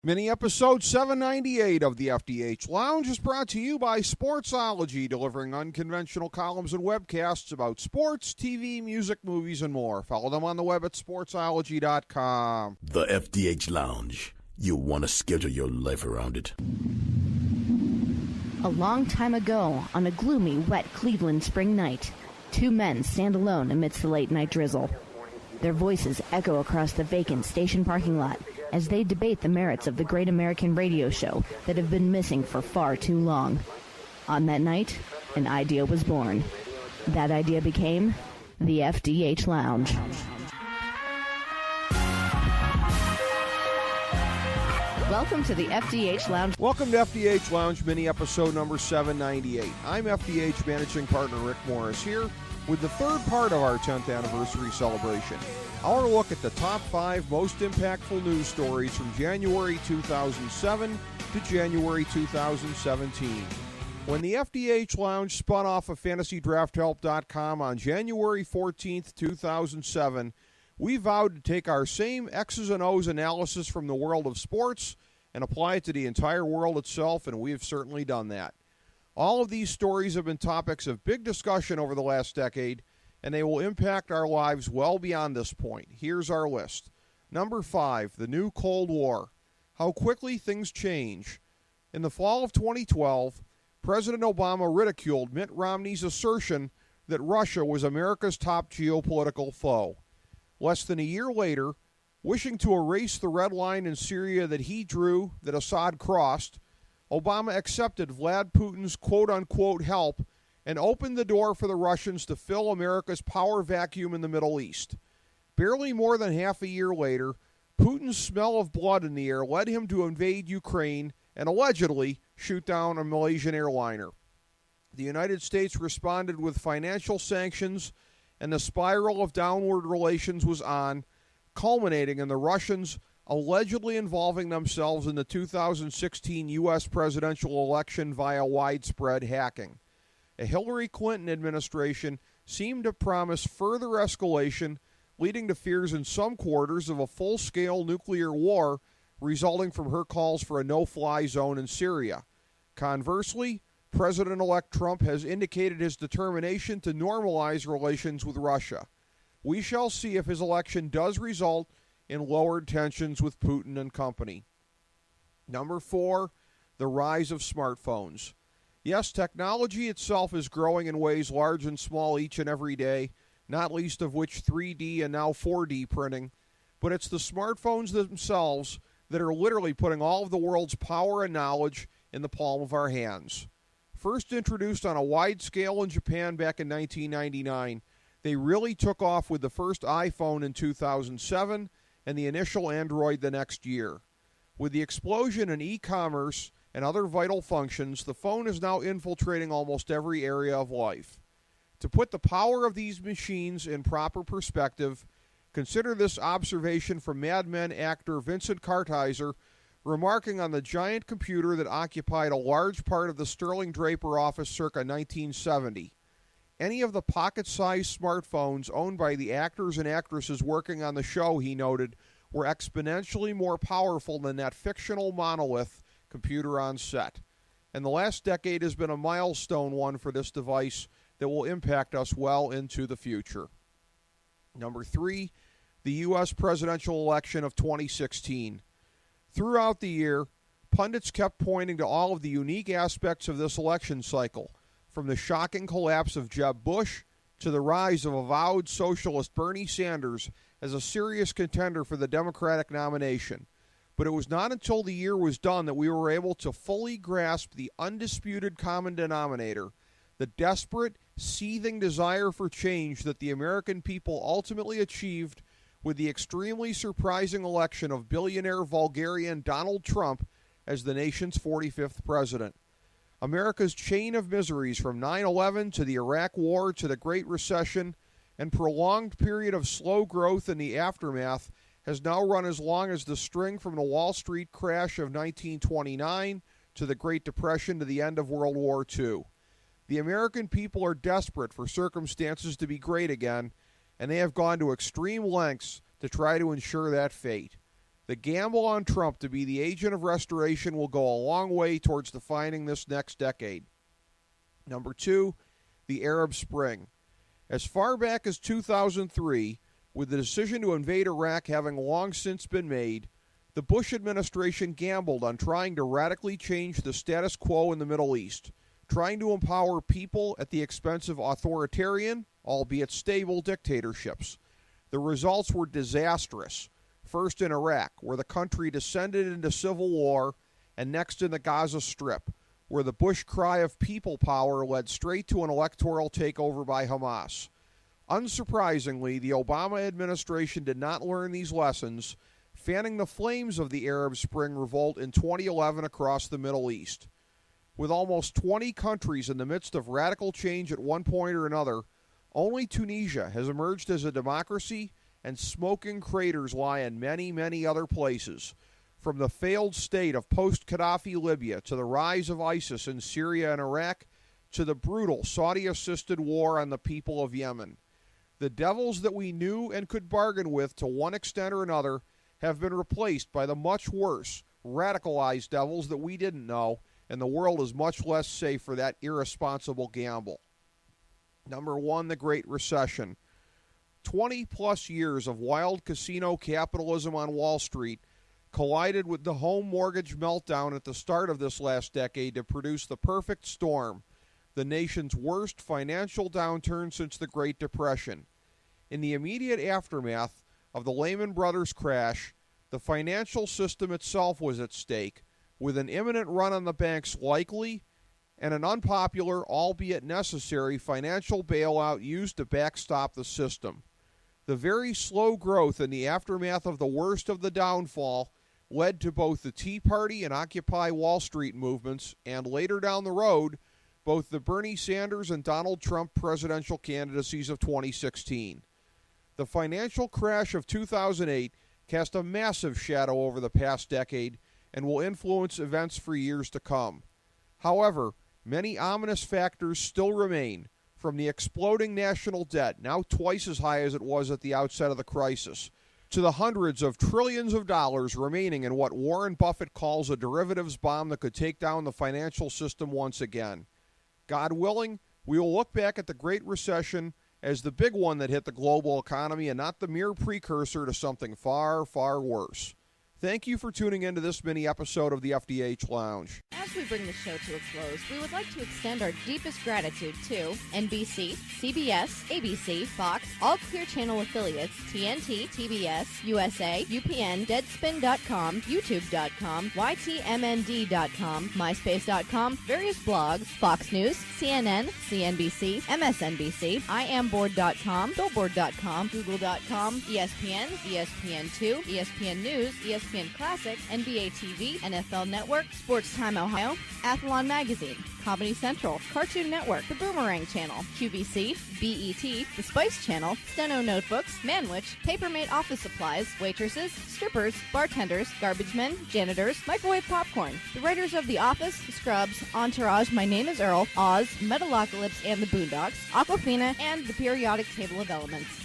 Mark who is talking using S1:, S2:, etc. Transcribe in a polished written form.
S1: Mini episode 798 of the FDH Lounge is brought to you by Sportsology, delivering unconventional columns and webcasts about sports, TV, music, movies, and more. Follow them on the web at sportsology.com.
S2: The FDH Lounge. You'll want to schedule your life around it.
S3: A long time ago, on a gloomy, wet Cleveland spring night, two men stand alone amidst the late-night drizzle. Their voices echo across the vacant station parking lot as they debate the merits of the great American radio show that have been missing for far too long. On that night, an idea was born. That idea became the FDH Lounge. Welcome to the FDH Lounge.
S1: Welcome to FDH Lounge mini episode number 798. I'm FDH managing partner Rick Morris here with the third part of our 10th anniversary celebration. Our look at the top 5 most impactful news stories from January 2007 to January 2017. When the FDH Lounge spun off of FantasyDraftHelp.com on January 14th, 2007, we vowed to take our same X's and O's analysis from the world of sports and apply it to the entire world itself, and we have certainly done that. All of these stories have been topics of big discussion over the last decade, and they will impact our lives well beyond this point. Here's our list. Number 5, the new Cold War. How quickly things change. In the fall of 2012, President Obama ridiculed Mitt Romney's assertion that Russia was America's top geopolitical foe. Less than a year later, wishing to erase the red line in Syria that he drew, that Assad crossed, Obama accepted Vlad Putin's quote-unquote help and opened the door for the Russians to fill America's power vacuum in the Middle East. Barely more than half a year later, Putin's smell of blood in the air led him to invade Ukraine and allegedly shoot down a Malaysian airliner. The United States responded with financial sanctions, and the spiral of downward relations was on, culminating in the Russians allegedly involving themselves in the 2016 U.S. presidential election via widespread hacking. A Hillary Clinton administration seemed to promise further escalation, leading to fears in some quarters of a full-scale nuclear war resulting from her calls for a no-fly zone in Syria. Conversely, President-elect Trump has indicated his determination to normalize relations with Russia. We shall see if his election does result in lowered tensions with Putin and company. Number 4, the rise of smartphones. Yes, technology itself is growing in ways large and small each and every day, not least of which 3D and now 4D printing, but it's the smartphones themselves that are literally putting all of the world's power and knowledge in the palm of our hands. First introduced on a wide scale in Japan back in 1999, they really took off with the first iPhone in 2007 and the initial Android the next year. With the explosion in e-commerce and other vital functions, the phone is now infiltrating almost every area of life. To put the power of these machines in proper perspective, consider this observation from Mad Men actor Vincent Kartheiser remarking on the giant computer that occupied a large part of the Sterling Draper office circa 1970. Any of the pocket-sized smartphones owned by the actors and actresses working on the show, he noted, were exponentially more powerful than that fictional monolith computer on set. And the last decade has been a milestone one for this device that will impact us well into the future. Number 3, the U.S. presidential election of 2016. Throughout the year, pundits kept pointing to all of the unique aspects of this election cycle, from the shocking collapse of Jeb Bush to the rise of avowed socialist Bernie Sanders as a serious contender for the Democratic nomination. But it was not until the year was done that we were able to fully grasp the undisputed common denominator, the desperate, seething desire for change that the American people ultimately achieved with the extremely surprising election of billionaire vulgarian Donald Trump as the nation's 45th president. America's chain of miseries from 9/11 to the Iraq War to the Great Recession and prolonged period of slow growth in the aftermath has now run as long as the string from the Wall Street crash of 1929 to the Great Depression to the end of World War II. The American people are desperate for circumstances to be great again, and they have gone to extreme lengths to try to ensure that fate. The gamble on Trump to be the agent of restoration will go a long way towards defining this next decade. Number 2, the Arab Spring. As far back as 2003, with the decision to invade Iraq having long since been made, the Bush administration gambled on trying to radically change the status quo in the Middle East, trying to empower people at the expense of authoritarian, albeit stable, dictatorships. The results were disastrous, first in Iraq, where the country descended into civil war, and next in the Gaza Strip, where the Bush cry of people power led straight to an electoral takeover by Hamas. Unsurprisingly, the Obama administration did not learn these lessons, fanning the flames of the Arab Spring revolt in 2011 across the Middle East. With almost 20 countries in the midst of radical change at one point or another, only Tunisia has emerged as a democracy, and smoking craters lie in many, many other places, from the failed state of post-Gaddafi Libya to the rise of ISIS in Syria and Iraq to the brutal Saudi-assisted war on the people of Yemen. The devils that we knew and could bargain with to one extent or another have been replaced by the much worse, radicalized devils that we didn't know, and the world is much less safe for that irresponsible gamble. Number 1, the Great Recession. 20-plus years of wild casino capitalism on Wall Street collided with the home mortgage meltdown at the start of this last decade to produce the perfect storm, the nation's worst financial downturn since the Great Depression. In the immediate aftermath of the Lehman Brothers crash, the financial system itself was at stake, with an imminent run on the banks likely and an unpopular, albeit necessary, financial bailout used to backstop the system. The very slow growth in the aftermath of the worst of the downfall led to both the Tea Party and Occupy Wall Street movements, and later down the road, both the Bernie Sanders and Donald Trump presidential candidacies of 2016. The financial crash of 2008 cast a massive shadow over the past decade and will influence events for years to come. However, many ominous factors still remain, from the exploding national debt, now twice as high as it was at the outset of the crisis, to the hundreds of trillions of dollars remaining in what Warren Buffett calls a derivatives bomb that could take down the financial system once again. God willing, we will look back at the Great Recession as the big one that hit the global economy and not the mere precursor to something far, far worse. Thank you for tuning into this mini episode of the FDH Lounge.
S4: As we bring the show to a close, we would like to extend our deepest gratitude to NBC, CBS, ABC, Fox, all Clear Channel affiliates, TNT, TBS, USA, UPN, Deadspin.com, YouTube.com, YTMND.com, MySpace.com, various blogs, Fox News, CNN, CNBC, MSNBC, IamBoard.com, Billboard.com, Google.com, ESPN, ESPN2, ESPN News, ESPN Classic, NBA TV, NFL Network, Sports Time Ohio, Athlon Magazine, Comedy Central, Cartoon Network, The Boomerang Channel, QVC, BET, The Spice Channel, Steno Notebooks, Manwich, Papermate Office Supplies, waitresses, strippers, bartenders, garbage men, janitors, microwave popcorn, the writers of The Office, Scrubs, Entourage, My Name is Earl, Oz, Metalocalypse and the Boondocks, Aquafina, and the periodic table of elements.